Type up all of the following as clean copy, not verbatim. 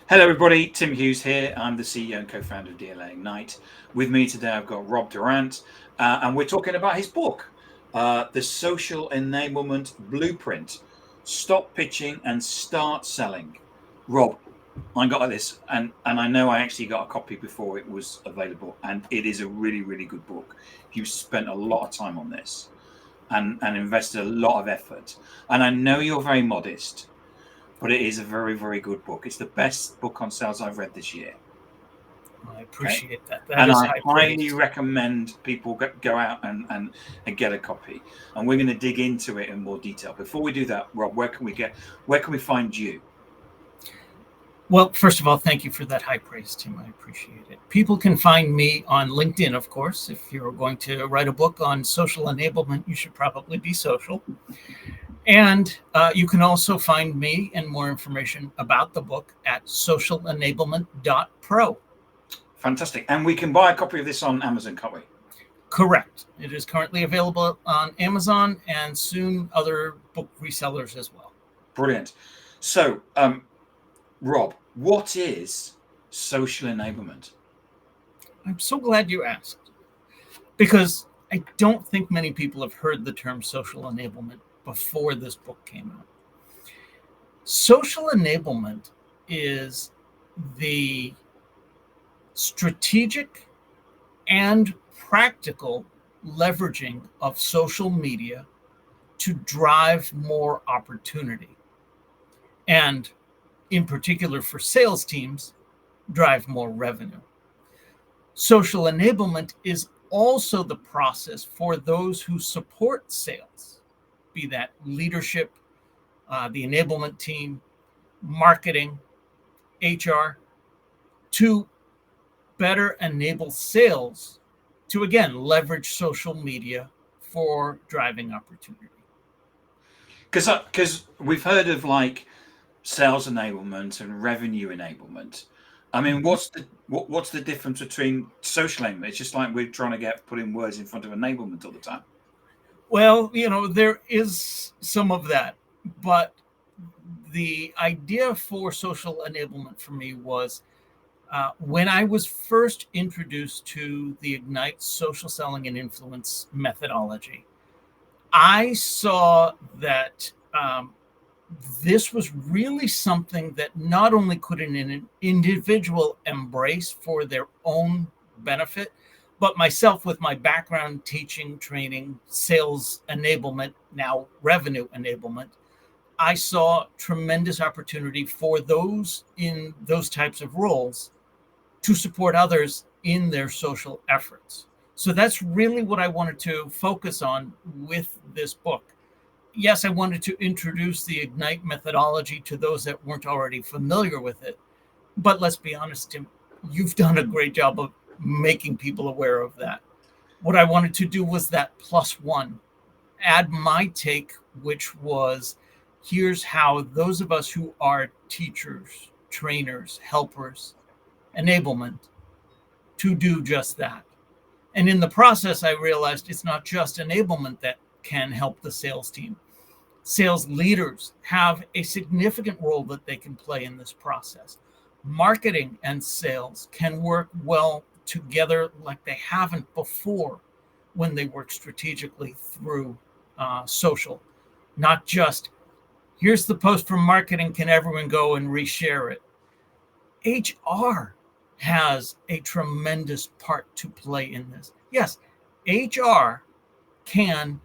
Hello, everybody. Tim Hughes here. I'm the CEO and co-founder of DLA Ignite. With me today, I've got Rob Durant, and we're talking about his book, The Social Enablement Blueprint: Stop Pitching and Start Selling. Rob, I got this, and I know I actually got a copy before it was available, and it is a really, really good book. You've spent a lot of time on this and invested a lot of effort, and I know you're very modest, but it is a very, very good book. It's the best book on sales I've read this year. I Okay. appreciate that. That And is I high highly praise. recommend people go out and get a copy. And we're going to dig into it in more detail. Before we do that, Rob, where can we find you? Well, first of all, thank you for that high praise, Tim. I appreciate it. People can find me on LinkedIn, of course. If you're going to write a book on social enablement, you should probably be social. And you can also find me and more information about the book at socialenablement.pro. Fantastic. And we can buy a copy of this on Amazon, can't we? Correct. It is currently available on Amazon and soon other book resellers as well. Brilliant. So, Rob, what is social enablement? I'm so glad you asked, because I don't think many people have heard the term social enablement before this book came out. Social enablement is the strategic and practical leveraging of social media to drive more opportunity. And in particular for sales teams, drive more revenue. Social enablement is also the process for those who support sales, be that leadership, the enablement team, marketing, HR, to better enable sales to, again, leverage social media for driving opportunity. Because we've heard of like sales enablement and revenue enablement. I mean, what's the difference between social enablement? It's just like we're trying to putting words in front of enablement all the time. Well, there is some of that, but the idea for social enablement for me was when I was first introduced to the Ignite social selling and influence methodology. I saw that this was really something that not only could an individual embrace for their own benefit, but myself, with my background teaching, training, sales enablement, now revenue enablement, I saw tremendous opportunity for those in those types of roles to support others in their social efforts. So that's really what I wanted to focus on with this book. Yes, I wanted to introduce the Ignite methodology to those that weren't already familiar with it. But let's be honest, Tim, you've done a great job of making people aware of that. What I wanted to do was that plus one, add my take, which was here's how those of us who are teachers, trainers, helpers, enablement, to do just that. And in the process, I realized it's not just enablement that can help the sales team. Sales leaders have a significant role that they can play in this process. Marketing and sales can work well together like they haven't before when they work strategically through social. Not just, here's the post from marketing, can everyone go and reshare it? HR has a tremendous part to play in this. Yes, HR can,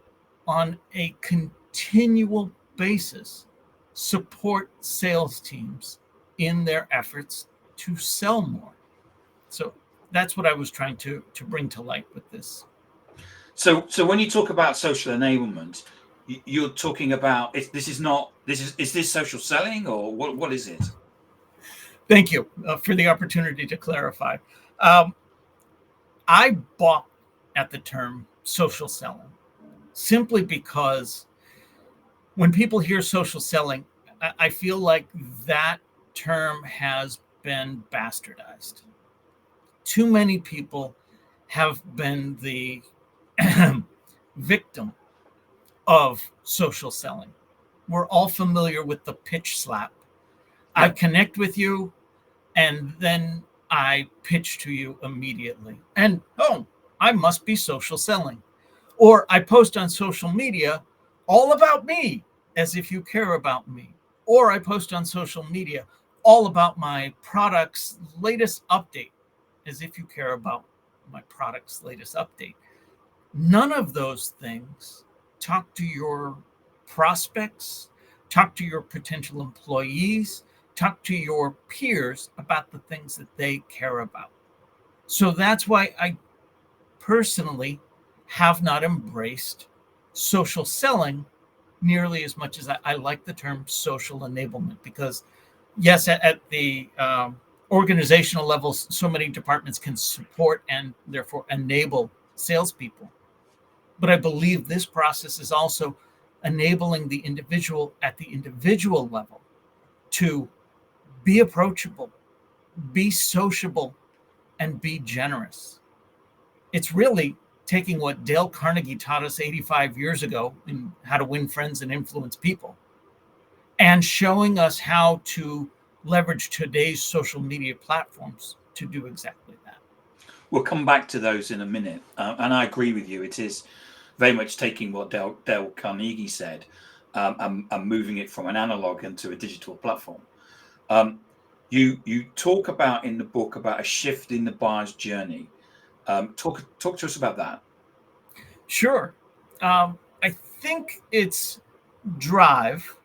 on a continual basis, support sales teams in their efforts to sell more. So that's what I was trying to bring to light with this. So when you talk about social enablement, you're talking about is this social selling, or what is it? Thank you for the opportunity to clarify. Um, I balk at the term social selling simply because when people hear social selling, I feel like that term has been bastardized. Too many people have been the victim of social selling. We're all familiar with the pitch slap. I Yeah. connect with you. and then I pitch to you immediately. And oh, I must be social selling. Or I post on social media all about me, as if you care about me. Or I post on social media all about my product's latest update, as if you care about my product's latest update. None of those things talk to your prospects, talk to your potential employees, talk to your peers about the things that they care about. So that's why I personally have not embraced social selling nearly as much as I like the term social enablement, because yes, at the organizational levels, so many departments can support and therefore enable salespeople. But I believe this process is also enabling the individual at the individual level to be approachable, be sociable, and be generous. It's really taking what Dale Carnegie taught us 85 years ago in How to Win Friends and Influence People and showing us how to leverage today's social media platforms to do exactly that. We'll come back to those in a minute. And I agree with you. It is very much taking what Dale Carnegie said and moving it from an analog into a digital platform. You talk about in the book about a shift in the buyer's journey. Talk to us about that. Sure. I think it's drive,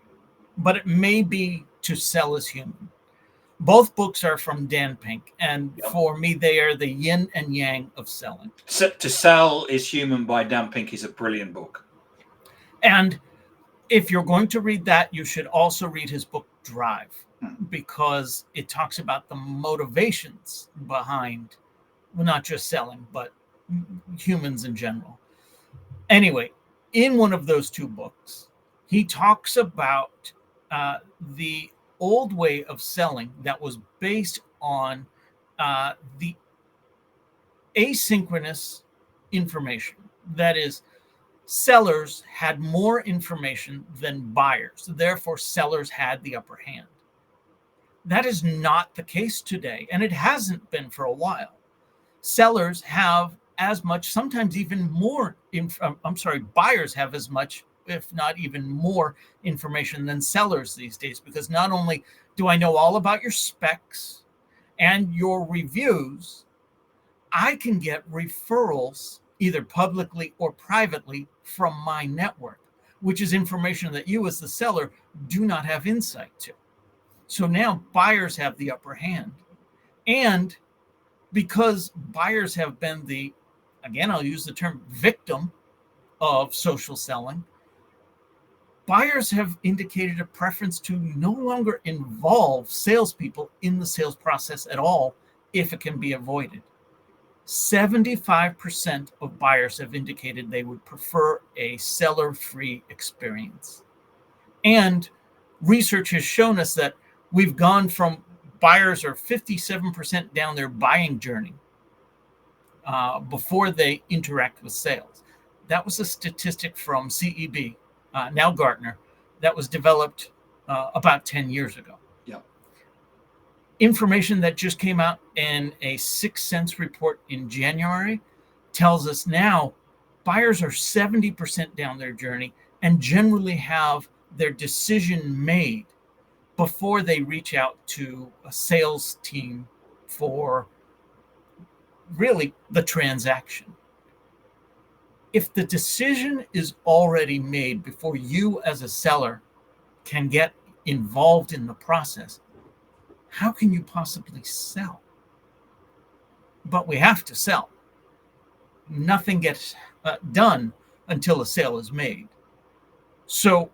but it may be to sell as human. Both books are from Dan Pink, and Yep. for me, they are the yin and yang of selling. So, To Sell is Human by Dan Pink is a brilliant book. And if you're going to read that, you should also read his book Drive, because it talks about the motivations behind, well, not just selling, but humans in general. Anyway, in one of those two books, he talks about the old way of selling that was based on the asynchronous information. That is, sellers had more information than buyers. Therefore, sellers had the upper hand. That is not the case today, and it hasn't been for a while. Sellers have as much, sometimes even more. Buyers have as much, if not even more, information than sellers these days, because not only do I know all about your specs and your reviews, I can get referrals either publicly or privately from my network, which is information that you as the seller do not have insight to. So now buyers have the upper hand. And because buyers have been again, I'll use the term victim of social selling, buyers have indicated a preference to no longer involve salespeople in the sales process at all if it can be avoided. 75% of buyers have indicated they would prefer a seller-free experience. And research has shown us that we've gone from buyers are 57% down their buying journey before they interact with sales. That was a statistic from CEB, now Gartner, that was developed about 10 years ago. Yeah. Information that just came out in a 6th Sense report in January tells us now buyers are 70% down their journey and generally have their decision made before they reach out to a sales team for really the transaction. If the decision is already made before you as a seller can get involved in the process, how can you possibly sell? But we have to sell. Nothing gets done until a sale is made. So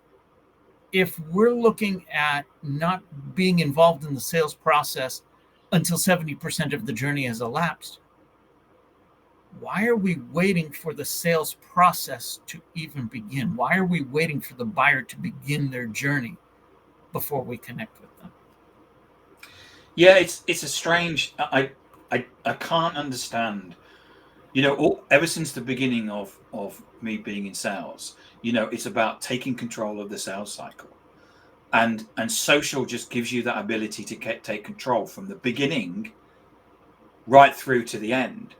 if we're looking at not being involved in the sales process until 70% of the journey has elapsed, why are we waiting for the sales process to even begin? Why are we waiting for the buyer to begin their journey before we connect with them? Yeah, it's a strange. I can't understand. Ever since the beginning of me being in sales, it's about taking control of the sales cycle. and social just gives you that ability to take control from the beginning right through to the end.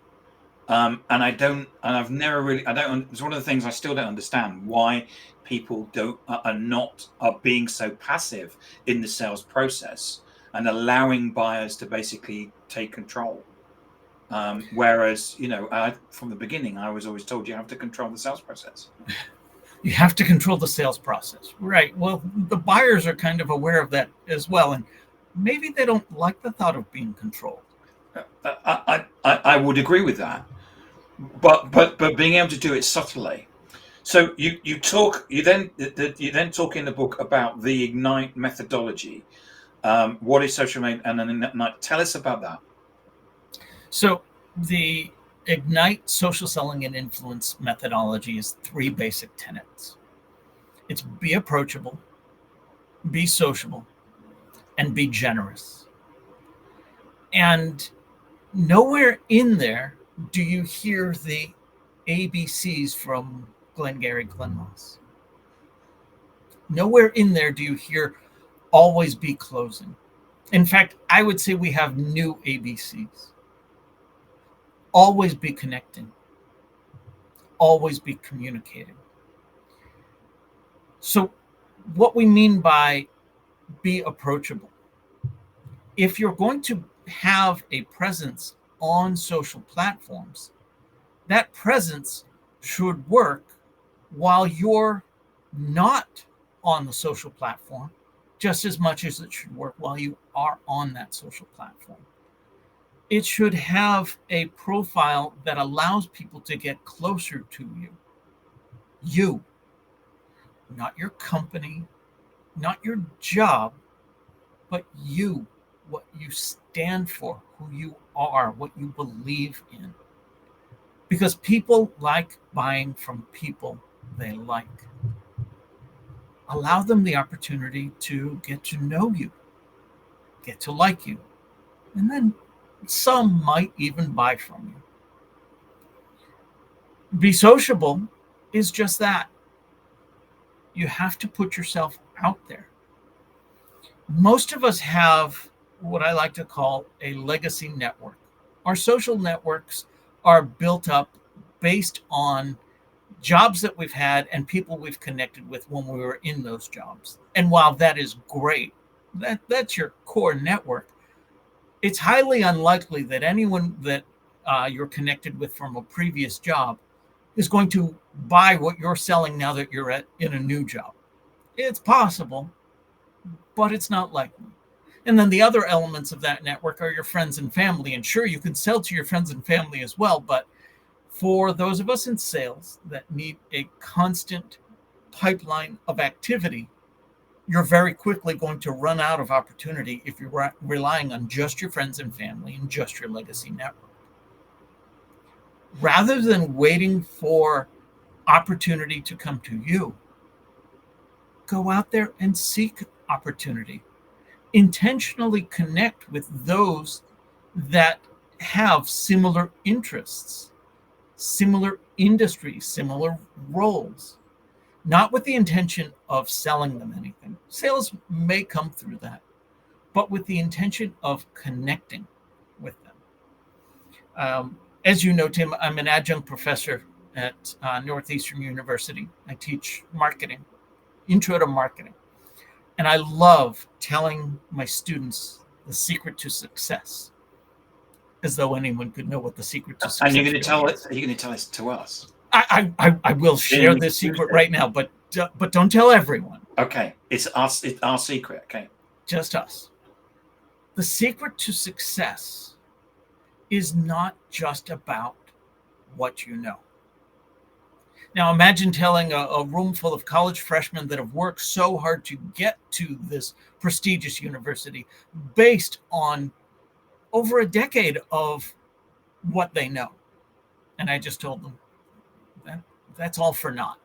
And I've never really, it's one of the things I still don't understand, why people are being so passive in the sales process and allowing buyers to basically take control. Whereas, from the beginning, I was always told you have to control the sales process. You have to control the sales process, right? Well, the buyers are kind of aware of that as well, and maybe they don't like the thought of being controlled. I would agree with that, but being able to do it subtly. So you then talk in the book about the Ignite methodology. What is social media, and then tell us about that. So the Ignite social selling and influence methodology is 3 basic tenets. It's be approachable, be sociable, and be generous. And nowhere in there do you hear the ABCs from Glengarry Glen Ross. Nowhere in there do you hear always be closing. In fact, I would say we have new ABCs. Always be connecting. Always be communicating. So what we mean by be approachable, if you're going to have a presence on social platforms, that presence should work while you're not on the social platform, just as much as it should work while you are on that social platform. It should have a profile that allows people to get closer to you. You, not your company, not your job, but you, what you stand for, who you are, what you believe in. Because people like buying from people they like. Allow them the opportunity to get to know you, get to like you, and then some might even buy from you. Be sociable is just that. You have to put yourself out there. Most of us have what I like to call a legacy network. Our social networks are built up based on jobs that we've had and people we've connected with when we were in those jobs. And while that is great, that's your core network, it's highly unlikely that anyone that you're connected with from a previous job is going to buy what you're selling now that you're in a new job. It's possible, but it's not likely. And then the other elements of that network are your friends and family. And sure, you can sell to your friends and family as well, but for those of us in sales that need a constant pipeline of activity, you're very quickly going to run out of opportunity if you're relying on just your friends and family and just your legacy network. Rather than waiting for opportunity to come to you, go out there and seek opportunity. Intentionally connect with those that have similar interests, similar industries, similar roles, not with the intention of selling them anything. Sales may come through that, but with the intention of connecting with them. As you know, Tim, I'm an adjunct professor at Northeastern University. I teach marketing, intro to marketing. And I love telling my students the secret to success, as though anyone could know what the secret to success is. And you're going to tell it. You're going to tell it to us. I will share this secret right now, but don't tell everyone. Okay, it's us. It's our secret. Okay, just us. The secret to success is not just about what you know. Now, imagine telling a room full of college freshmen that have worked so hard to get to this prestigious university based on over a decade of what they know. And I just told them, that's all for naught.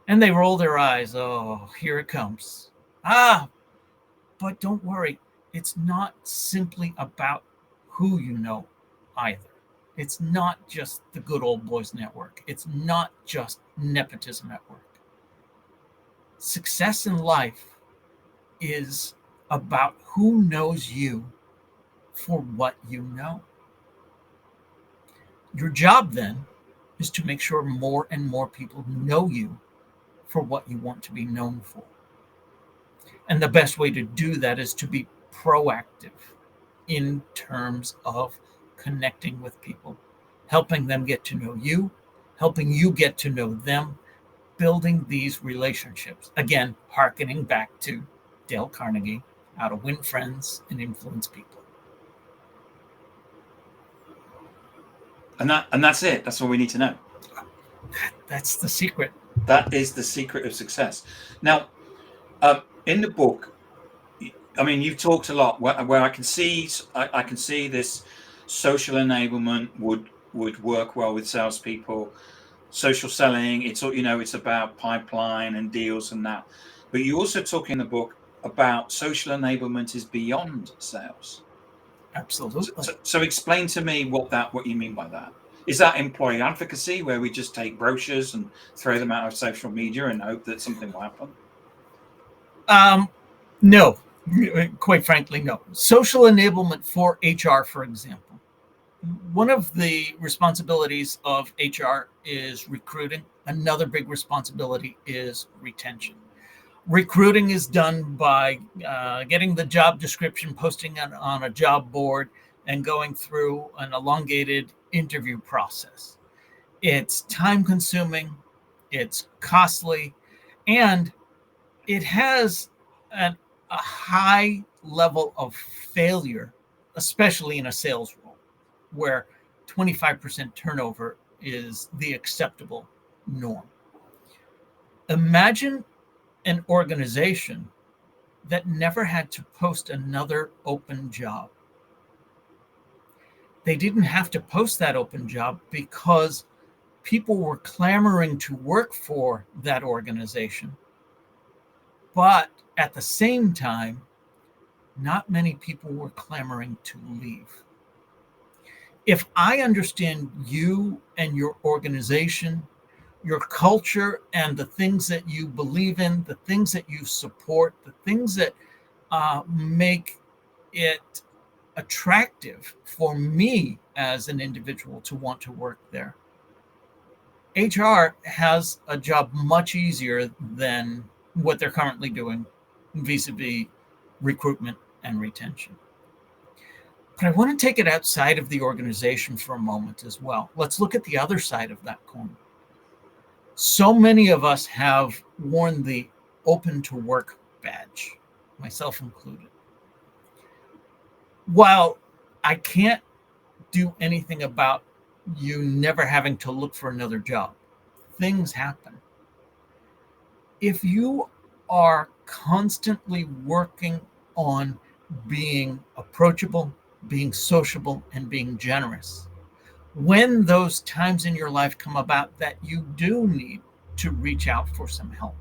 And they roll their eyes. Oh, here it comes. But don't worry. It's not simply about who you know either. It's not just the good old boys network. It's not just nepotism at work. Success in life is about who knows you for what you know. Your job then is to make sure more and more people know you for what you want to be known for. And the best way to do that is to be proactive in terms of connecting with people, helping them get to know you, helping you get to know them, building these relationships. Again, hearkening back to Dale Carnegie, how to win friends and influence people. And that's it. That's all we need to know. That's the secret. That is the secret of success. Now, in the book, I mean, you've talked a lot where I can see this social enablement would work well with salespeople. Social selling, it's about pipeline and deals and that. But you also talk in the book about social enablement is beyond sales. Absolutely. So explain to me what you mean by that. Is that employee advocacy where we just take brochures and throw them out of social media and hope that something will happen? No, quite frankly, no. Social enablement for HR, for example. One of the responsibilities of HR is recruiting. Another big responsibility is retention. Recruiting is done by getting the job description, posting it on a job board, and going through an elongated interview process. It's time consuming, it's costly, and it has a high level of failure, especially in a sales role, where 25% turnover is the acceptable norm. Imagine an organization that never had to post another open job. They didn't have to post that open job because people were clamoring to work for that organization. But at the same time, not many people were clamoring to leave. If I understand you and your organization, your culture, and the things that you believe in, the things that you support, the things that make it attractive for me as an individual to want to work there, HR has a job much easier than what they're currently doing vis-a-vis recruitment and retention. But I want to take it outside of the organization for a moment as well. Let's look at the other side of that coin. So many of us have worn the open to work badge, myself included. While I can't do anything about you never having to look for another job, things happen. If you are constantly working on being approachable, being sociable, and being generous, when those times in your life come about that you do need to reach out for some help,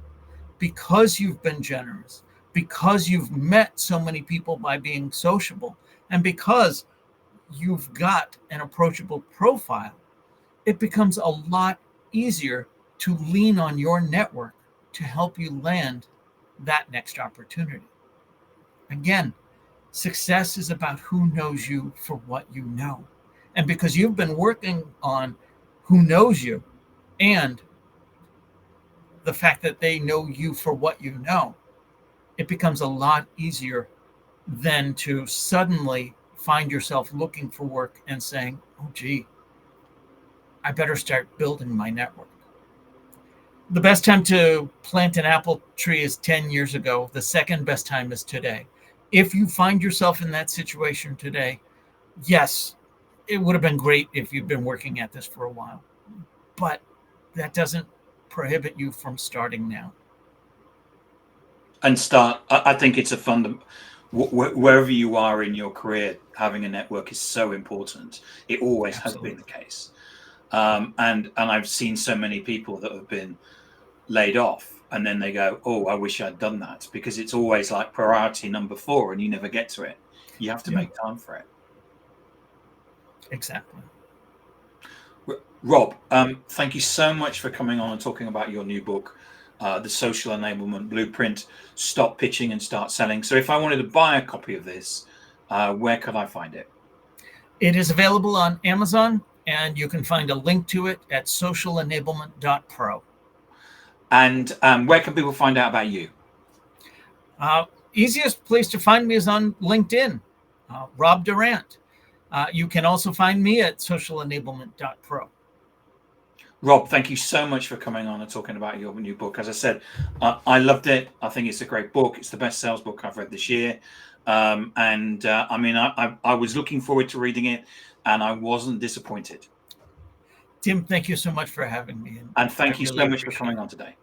because you've been generous, because you've met so many people by being sociable, and because you've got an approachable profile, it becomes a lot easier to lean on your network to help you land that next opportunity. Again, success is about who knows you for what you know. And because you've been working on who knows you and the fact that they know you for what you know, it becomes a lot easier than to suddenly find yourself looking for work and saying, oh, gee, I better start building my network. The best time to plant an apple tree is 10 years ago. The second best time is today. If you find yourself in that situation today, yes, it would have been great if you've been working at this for a while, but that doesn't prohibit you from starting now. And I think it's a wherever you are in your career, having a network is so important. It always Absolutely. has been the case. And I've seen so many people that have been laid off and then they go, oh, I wish I'd done that, because it's always like priority number 4 and you never get to it. You have to make time for it. Exactly. Rob, thank you so much for coming on and talking about your new book. the Social Enablement Blueprint, Stop Pitching and Start Selling. So if I wanted to buy a copy of this, where could I find it? It is available on Amazon, and you can find a link to it at socialenablement.pro. And where can people find out about you? Easiest place to find me is on LinkedIn, Rob Durant. You can also find me at socialenablement.pro. Rob, thank you so much for coming on and talking about your new book. As I said, I loved it. I think it's a great book. It's the best sales book I've read this year. I mean, I was looking forward to reading it, and I wasn't disappointed. Tim, thank you so much for having me. And thank you so much for coming on today.